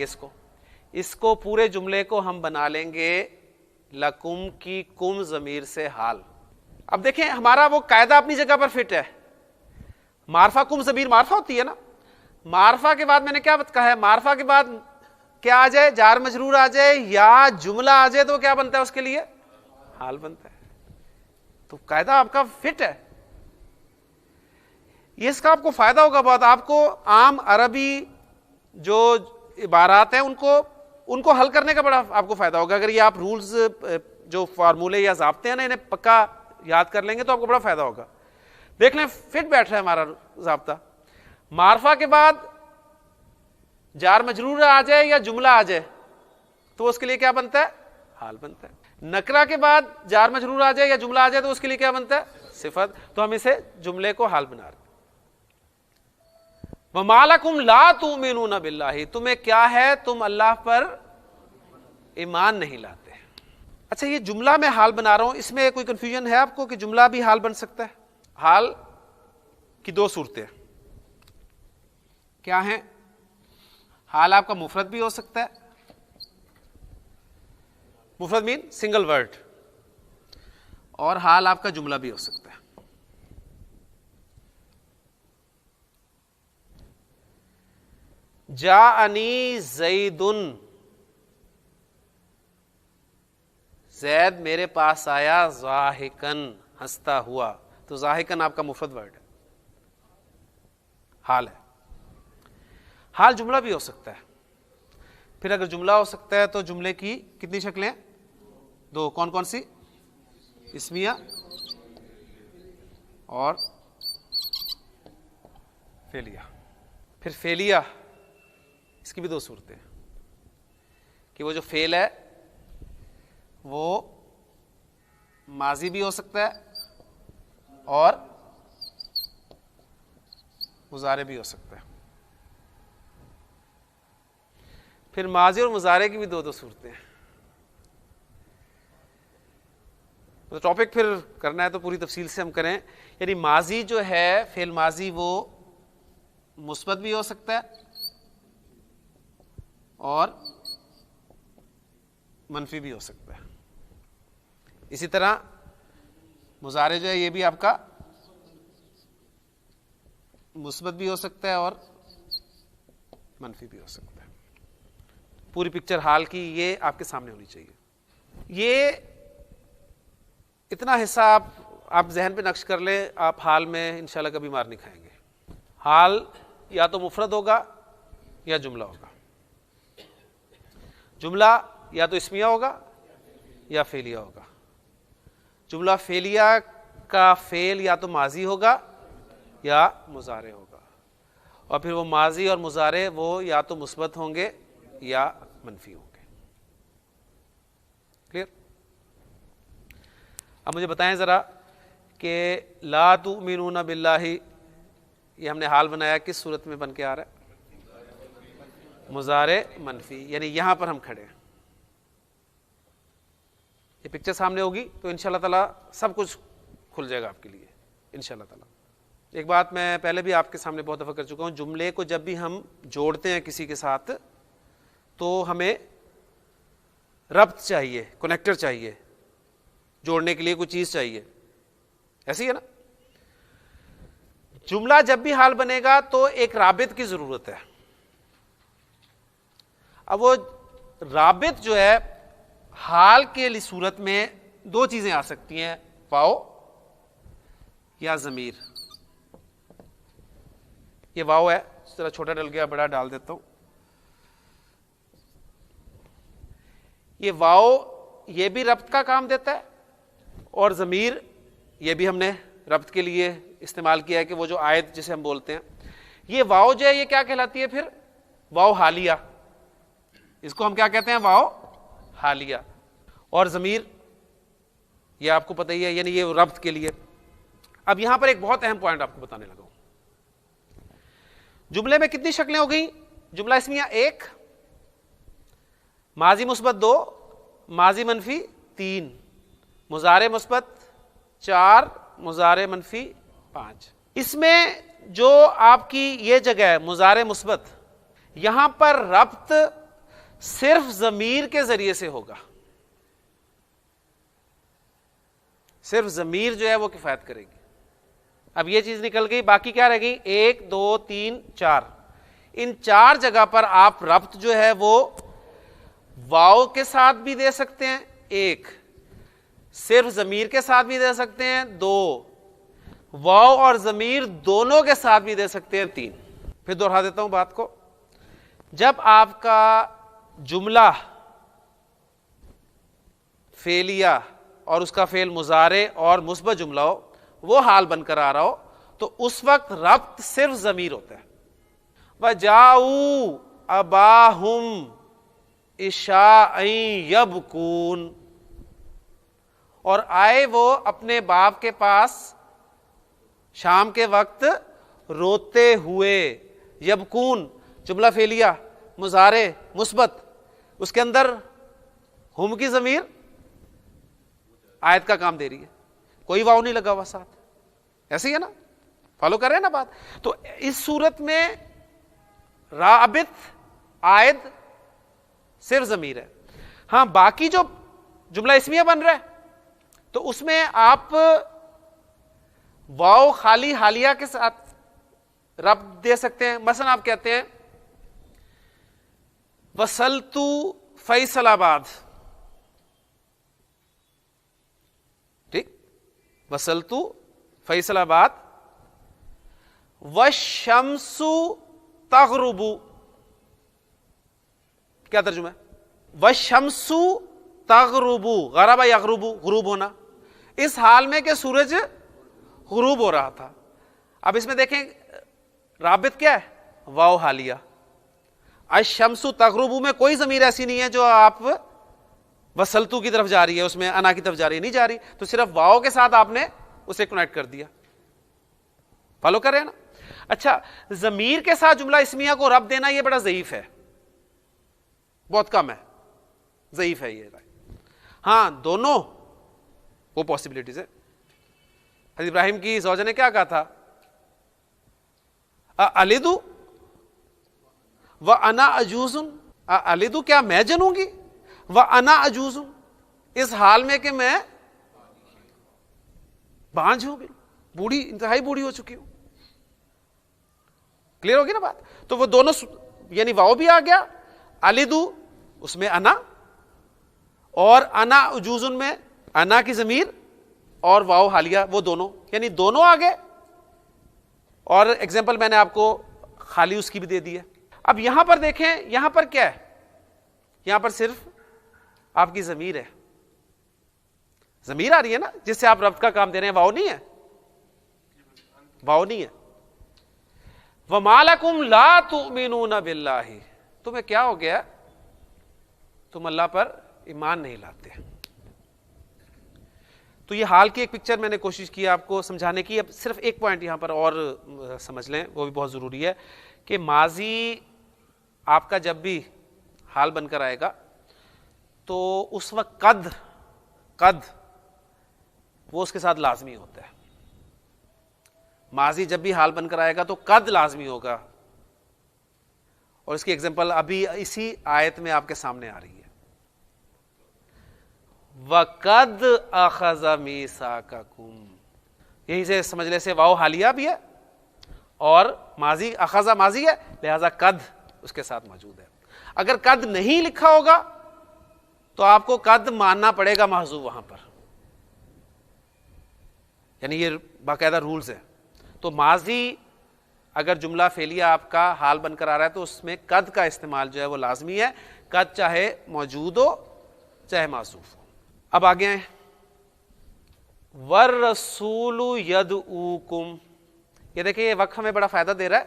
اس کو پورے جملے کو ہم بنا لیں گے لکم کی کم ضمیر سے حال. اب دیکھیں ہمارا وہ قاعدہ اپنی جگہ پر فٹ ہے. معرفہ کم ضمیر معرفہ ہوتی ہے نا. معرفہ کے بعد میں نے کیا کہا ہے, معرفہ کے بعد کیا آ جائے, جار مجرور آ جائے یا جملہ آ جائے تو کیا بنتا ہے اس کے لیے, حال بنتا ہے. تو قاعدہ آپ کا فٹ ہے. یہ اس کا آپ کو فائدہ ہوگا بہت. آپ کو عام عربی جو عبارات ہیں ان کو حل کرنے کا بڑا آپ کو فائدہ ہوگا. اگر یہ آپ رولز جو فارمولے یا ضابطے ہیں نا انہیں پکا یاد کر لیں گے تو آپ کو بڑا فائدہ ہوگا. دیکھ لیں فٹ بیٹھ رہا ہے ہمارا ضابطہ. معرفہ کے بعد جار مجرور آ جائے یا جملہ آ جائے تو اس کے لیے کیا بنتا ہے, حال بنتا ہے. نکرہ کے بعد جار مجرور آ جائے یا جملہ آ جائے تو اس کے لیے کیا بنتا ہے, صفت. تو ہم اسے جملے کو حال بنا رہے ہیں. وَمَا لَكُمْ لَا تُؤْمِنُونَ بِاللَّهِ, تمہیں کیا ہے تم اللہ پر ایمان نہیں لاتے. اچھا یہ جملہ میں حال بنا رہا ہوں, اس میں کوئی کنفیوژن ہے آپ کو کہ جملہ بھی حال بن سکتا ہے؟ حال کی دو صورتیں کیا ہیں. حال آپ کا مفرد بھی ہو سکتا ہے, مفرد مین سنگل ورڈ, اور حال آپ کا جملہ بھی ہو سکتا ہے. جاءنی زیدن, زید میرے پاس آیا, ضاحکن ہنستا ہوا. تو ضاحکن آپ کا مفرد ورڈ ہے, حال ہے. حال جملہ بھی ہو سکتا ہے. پھر اگر جملہ ہو سکتا ہے تو جملے کی کتنی شکلیں, دو. کون کون سی؟ اسمیہ اور فعلیہ. پھر فعلیہ اس کی بھی دو صورتیں کہ وہ جو فعل ہے وہ ماضی بھی ہو سکتا ہے اور مضارع بھی ہو سکتا ہے. پھر ماضی اور مضارع کی بھی دو صورتیں ہیں. ٹاپک پھر کرنا ہے تو پوری تفصیل سے ہم کریں. یعنی ماضی جو ہے, فعل ماضی, وہ مثبت بھی ہو سکتا ہے اور منفی بھی ہو سکتا ہے. اسی طرح مضارع جو ہے یہ بھی آپ کا مثبت بھی ہو سکتا ہے اور منفی بھی ہو سکتا ہے. پوری پکچر حال کی یہ آپ کے سامنے ہونی چاہیے. یہ اتنا حصہ آپ ذہن پہ نقش کر لیں, آپ حال میں انشاءاللہ کبھی مار نہیں کھائیں گے. حال یا تو مفرد ہوگا یا جملہ ہوگا. جملہ یا تو اسمیہ ہوگا یا فعلیہ ہوگا. جملہ فعلیہ کا فعل یا تو ماضی ہوگا یا مضارع ہوگا, اور پھر وہ ماضی اور مضارع وہ یا تو مثبت ہوں گے یا منفی ہوں گے. کلیئر؟ اب مجھے بتائیں ذرا کہ لا تؤمنون باللہ یہ ہم نے حال بنایا, کس صورت میں بن کے آ رہا ہے؟ مضارع منفی. یعنی یہاں پر ہم کھڑے ہیں, یہ پکچر سامنے ہوگی تو انشاءاللہ تعالیٰ سب کچھ کھل جائے گا آپ کے لیے انشاءاللہ تعالیٰ. ایک بات میں پہلے بھی آپ کے سامنے بہت دفعہ کر چکا ہوں, جملے کو جب بھی ہم جوڑتے ہیں کسی کے ساتھ تو ہمیں ربط چاہیے, کنیکٹر چاہیے, جوڑنے کے لیے کوئی چیز چاہیے. ایسی ہے نا. جملہ جب بھی حال بنے گا تو ایک رابط کی ضرورت ہے. اب وہ رابط جو ہے حال کے لیے صورت میں دو چیزیں آ سکتی ہیں, واو یا ضمیر. یہ واو ہے, اس طرح چھوٹا ڈل گیا, بڑا ڈال دیتا ہوں. یہ واو یہ بھی ربط کا کام دیتا ہے, اور ضمیر یہ بھی ہم نے ربط کے لیے استعمال کیا ہے کہ وہ جو آیت جسے ہم بولتے ہیں, یہ واو جو ہے یہ کیا کہلاتی ہے پھر؟ واو حالیہ. اس کو ہم کیا کہتے ہیں؟ واو حالیہ. اور ضمیر یہ آپ کو پتہ ہی ہے, یعنی یہ ربط کے لیے. اب یہاں پر ایک بہت اہم پوائنٹ آپ کو بتانے لگا ہوں. جملے میں کتنی شکلیں ہو گئیں؟ جملہ اسمیہ 1, ماضی مثبت 2, ماضی منفی 3, مضارع مثبت 4, مضارع منفی 5. اس میں جو آپ کی یہ جگہ ہے مضارع مثبت, یہاں پر ربط صرف ضمیر کے ذریعے سے ہوگا. صرف ضمیر جو ہے وہ کفایت کرے گی. اب یہ چیز نکل گئی, باقی کیا رہ گئی؟ 1 2 3 4. ان 4 جگہ پر آپ ربط جو ہے وہ واو کے ساتھ بھی دے سکتے ہیں 1, صرف ضمیر کے ساتھ بھی دے سکتے ہیں 2, واو اور ضمیر دونوں کے ساتھ بھی دے سکتے ہیں 3. پھر دوہرا دیتا ہوں بات کو. جب آپ کا جملہ فعلیہ اور اس کا فعل مضارع اور مثبت جملہ ہو, وہ حال بن کر آ رہا ہو, تو اس وقت ربط صرف ضمیر ہوتا ہے. وَجَاءُوا أَبَاهُمْ عِشَاءً يَبْكُونَ, اور آئے وہ اپنے باپ کے پاس شام کے وقت روتے ہوئے. یبکون جملہ فعلیہ مضارع مثبت, اس کے اندر ہم کی ضمیر آیت کا کام دے رہی ہے, کوئی واو نہیں لگا ہوا ساتھ. ایسے ہی ہے نا, فالو کر رہے ہیں نا بات. تو اس صورت میں رابط آیت صرف ضمیر ہے. ہاں باقی جو جملہ اسمیہ بن رہا ہے تو اس میں آپ واو خالی حالیہ کے ساتھ ربط دے سکتے ہیں. مثلا آپ کہتے ہیں وصلتو فیصل آباد, ٹھیک, وصلتو فیصل آباد. والشمس تغرب, کیا ترجمہ ہے؟ والشمس تغرب, غرب یغرب, غروب ہونا, اس حال میں کہ سورج غروب ہو رہا تھا. اب اس میں دیکھیں رابط کیا ہے؟ واو حالیہ. الشمس تغرب میں کوئی ضمیر ایسی نہیں ہے جو آپ وصلتو کی طرف جا رہی ہے, اس میں انا کی طرف جا رہی ہے, نہیں جا رہی, تو صرف واو کے ساتھ آپ نے اسے کنیکٹ کر دیا. فالو کر رہے ہیں نا؟ اچھا, ضمیر کے ساتھ جملہ اسمیہ کو ربط دینا یہ بڑا ضعیف ہے, بہت کم ہے, ضعیف ہے یہ. ہاں دونوں وہ پاسبلٹیز ہے. حضرت ابراہیم کی زوجہ نے کیا کہا تھا؟ اَأَلِدُ وَأَنَا عَجُوزٌ, اَأَلِدُ کیا میں جنوں گی, وَأَنَا عَجُوزٌ اس حال میں کہ میں بانجھ ہوں, بوڑھی, انتہائی بوڑھی ہو چکی ہوں. کلیئر ہوگی نا بات؟ تو وہ دونوں یعنی واو بھی آ گیا, اَلِدُ اس میں انا, اور انا عجوزن میں انا کی ضمیر اور واو حالیہ, وہ دونوں یعنی دونوں آ گئے. اور ایگزامپل میں نے آپ کو خالی اس کی بھی دے دی ہے. اب یہاں پر دیکھیں, یہاں پر کیا ہے؟ یہاں پر صرف آپ کی ضمیر ہے, ضمیر آ رہی ہے نا جس سے آپ ربط کا کام دے رہے ہیں, واو نہیں ہے, واو نہیں ہے. وَمَا لَكُمْ لَا تُؤْمِنُونَ بِاللَّهِ, تمہیں کیا ہو گیا, تم اللہ پر ایمان نہیں لاتے. تو یہ حال کی ایک پکچر میں نے کوشش کی آپ کو سمجھانے کی. اب صرف ایک پوائنٹ یہاں پر اور سمجھ لیں, وہ بھی بہت ضروری ہے, کہ ماضی آپ کا جب بھی حال بن کر آئے گا تو اس وقت قد وہ اس کے ساتھ لازمی ہوتا ہے. ماضی جب بھی حال بن کر آئے گا تو قد لازمی ہوگا, اور اس کی ایگزامپل ابھی اسی آیت میں آپ کے سامنے آ رہی ہے. وَقَدْ أَخَذَ مِيثَاقَكُمْ, یہیں سے سمجھ لے سے واو حالیہ بھی ہے اور ماضی اخذ ماضی ہے, لہذا قد اس کے ساتھ موجود ہے. اگر قد نہیں لکھا ہوگا تو آپ کو قد ماننا پڑے گا محذوف وہاں پر, یعنی یہ باقاعدہ رولز ہیں. تو ماضی اگر جملہ فعلیہ آپ کا حال بن کر آ رہا ہے تو اس میں قد کا استعمال جو ہے وہ لازمی ہے, قد چاہے موجود ہو چاہے محذوف ہو. اب آگے آئیں, وَالرَّسُولُ يَدْعُوكُمْ, یہ دیکھیں یہ وقت ہمیں بڑا فائدہ دے رہا ہے.